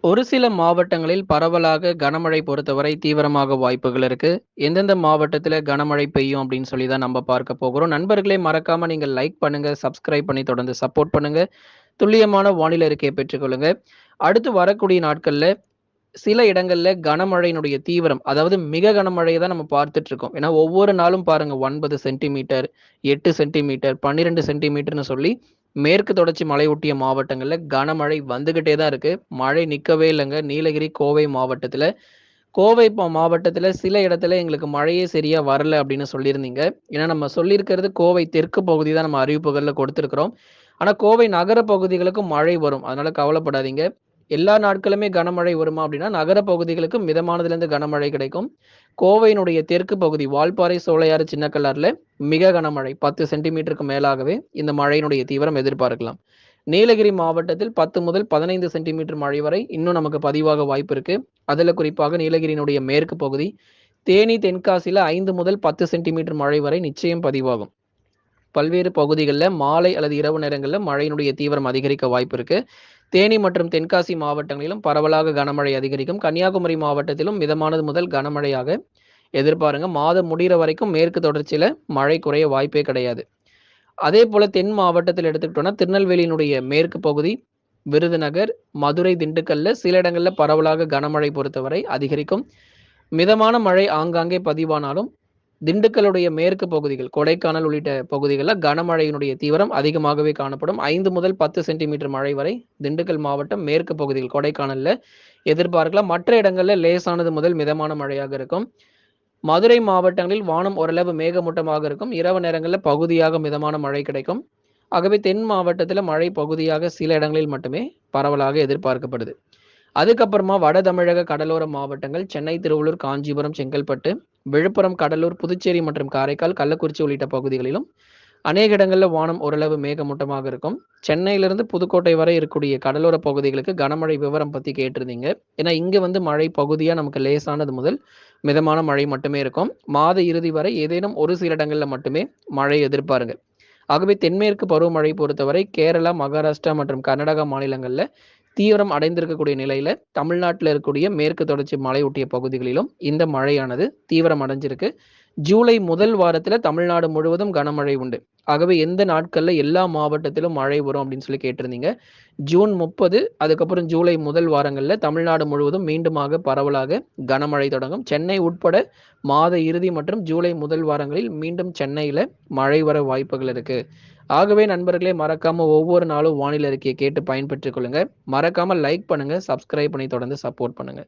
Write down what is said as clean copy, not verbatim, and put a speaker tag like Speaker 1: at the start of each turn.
Speaker 1: ஒரு சில மாவட்டங்களில் பரவலாக கனமழை பொறுத்தவரை தீவிரமாக வாய்ப்புகள் இருக்கு. எந்தெந்த மாவட்டத்தில கனமழை பெய்யும் அப்படின்னு சொல்லி தான் நம்ம பார்க்க போகிறோம். நண்பர்களே மறக்காம நீங்க லைக் பண்ணுங்க, சப்ஸ்கிரைப் பண்ணி தொடர்ந்து சப்போர்ட் பண்ணுங்க. துல்லியமான வானிலை அறிக்கையை பெற்றுக்கொள்ளுங்க. அடுத்து வரக்கூடிய நாட்கள்ல சில இடங்கள்ல கனமழையினுடைய தீவிரம், அதாவது மிக கனமழைய தான் நம்ம பார்த்துட்டு இருக்கோம். ஏன்னா ஒவ்வொரு நாளும் பாருங்க 9 சென்டிமீட்டர், 8 சென்டிமீட்டர், 12 சென்டிமீட்டர்ன்னு சொல்லி மேற்கு தொடர்ச்சி மலையொட்டிய மாவட்டங்கள்ல கனமழை வந்துகிட்டே தான் இருக்கு. மழை நிக்கவே இல்லங்க. நீலகிரி, கோவை மாவட்டத்தில. கோவை மாவட்டத்தில சில இடத்துல எங்களுக்கு மழையே சரியா வரல அப்படின்னு சொல்லியிருந்தீங்க. ஏன்னா நம்ம சொல்லியிருக்கிறது கோவை தெற்கு பகுதி தான் நம்ம அறிவிப்புகள்ல கொடுத்திருக்கிறோம். ஆனா கோவை நகர பகுதிகளுக்கும் மழை வரும். அதனால கவலைப்படாதீங்க. எல்லா நாட்களுமே கனமழை வருமா அப்படின்னா, நகர பகுதிகளுக்கு மிதமானதிலிருந்து கனமழை கிடைக்கும். கோவையினுடைய தெற்கு பகுதி வால்பாறை, சோலையாறு, சின்னக்கல்லாறுல மிக கனமழை 10 சென்டிமீட்டருக்கு மேலாகவே இந்த மழையினுடைய தீவிரம் எதிர்பார்க்கலாம். நீலகிரி மாவட்டத்தில் 10 முதல் 15 சென்டிமீட்டர் மழை வரை இன்னும் நமக்கு பதிவாக வாய்ப்பு இருக்கு. அதுல குறிப்பாக நீலகிரியினுடைய மேற்கு பகுதி, தேனி, தென்காசியில 5 முதல் 10 சென்டிமீட்டர் மழை வரை நிச்சயம் பதிவாகும். பல்வேறு பகுதிகள்ல மாலை அல்லது இரவு நேரங்கள்ல மழையினுடைய தீவிரம் அதிகரிக்க வாய்ப்பு இருக்கு. தேனி மற்றும் தென்காசி மாவட்டங்களிலும் பரவலாக கனமழை அதிகரிக்கும். கன்னியாகுமரி மாவட்டத்திலும் மிதமானது முதல் கனமழையாக எதிர்பாருங்க. மாதம் முடியிற வரைக்கும் மேற்கு தொடர்ச்சியில மழை குறைய வாய்ப்பே கிடையாது. அதேபோல தென் மாவட்டத்தில் எடுத்துக்கிட்டோம்னா, திருநெல்வேலியினுடைய மேற்கு பகுதி, விருதுநகர், மதுரை, திண்டுக்கல்ல சில இடங்கள்ல பரவலாக கனமழை பொறுத்தவரை அதிகரிக்கும். மிதமான மழை ஆங்காங்கே பதிவானாலும், திண்டுக்கல்லுடைய மேற்கு பகுதிகள், கொடைக்கானல் உள்ளிட்ட பகுதிகள்ல கனமழையினுடைய தீவிரம் அதிகமாகவே காணப்படும். 5 முதல் 10 சென்டிமீட்டர் மழை வரை திண்டுக்கல் மாவட்டம் மேற்கு பகுதிகள் கொடைக்கானல்ல எதிர்பார்க்கலாம். மற்ற இடங்கள்ல லேசானது முதல் மிதமான மழையாக இருக்கும். மதுரை மாவட்டங்களில் வானம் ஓரளவு மேகமூட்டமாக இருக்கும். இரவு நேரங்கள்ல பகுதியாக மிதமான மழை கிடைக்கும். ஆகவே தென் மாவட்டத்தில மழை பகுதியாக சில இடங்களில் மட்டுமே பரவலாக எதிர்பார்க்கப்படுது. அதுக்கப்புறமா வட தமிழக கடலோர மாவட்டங்கள் சென்னை, திருவள்ளூர், காஞ்சிபுரம், செங்கல்பட்டு, விழுப்புரம், கடலூர், புதுச்சேரி மற்றும் காரைக்கால், கள்ளக்குறிச்சி உள்ளிட்ட பகுதிகளிலும் அநேக இடங்கள்ல வானம் ஓரளவு மேகமூட்டமாக இருக்கும். சென்னையிலிருந்து புதுக்கோட்டை வரை இருக்கக்கூடிய கடலோர பகுதிகளுக்கு கனமழை விவரம் பத்தி கேட்டிருந்தீங்க. ஏன்னா இங்க வந்து மழை பகுதியா நமக்கு லேசானது முதல் மிதமான மழை மட்டுமே இருக்கும். மாத இறுதி வரை ஏதேனும் ஒரு சில இடங்கள்ல மட்டுமே மழை எதிர்பாருங்க. ஆகவே தென்மேற்கு பருவமழை பொறுத்தவரை கேரளா, மகாராஷ்டிரா மற்றும் கர்நாடகா மாநிலங்கள்ல தீவிரம் அடைந்திருக்கக்கூடிய நிலையில தமிழ்நாட்டில் இருக்கக்கூடிய மேற்கு தொடர்ச்சி மலையொட்டிய பகுதிகளிலும் இந்த மழையானது தீவிரம் அடைஞ்சிருக்கு. ஜூலை முதல் வாரத்துல தமிழ்நாடு முழுவதும் கனமழை உண்டு. ஆகவே எந்த நாட்கள்ல எல்லா மாவட்டத்திலும் மழை வரும் அப்படின்னு சொல்லி கேட்டிருந்தீங்க. ஜூன் 30 அதுக்கப்புறம் ஜூலை முதல் வாரங்கள்ல தமிழ்நாடு முழுவதும் மீண்டுமாக பரவலாக கனமழை தொடங்கும். சென்னை உட்பட மாத இறுதி மற்றும் ஜூலை முதல் வாரங்களில் மீண்டும் சென்னையில மழை வர வாய்ப்புகள் இருக்கு. ஆகவே நண்பர்களே மறக்காம ஒவ்வொரு நாளும் வானிலை அறிக்கையை கேட்டு பயன்பெற்றுக் கொள்ளுங்க. மறக்காம லைக் பண்ணுங்க, சப்ஸ்கிரைப் பண்ணி தொடர்ந்து சப்போர்ட் பண்ணுங்க.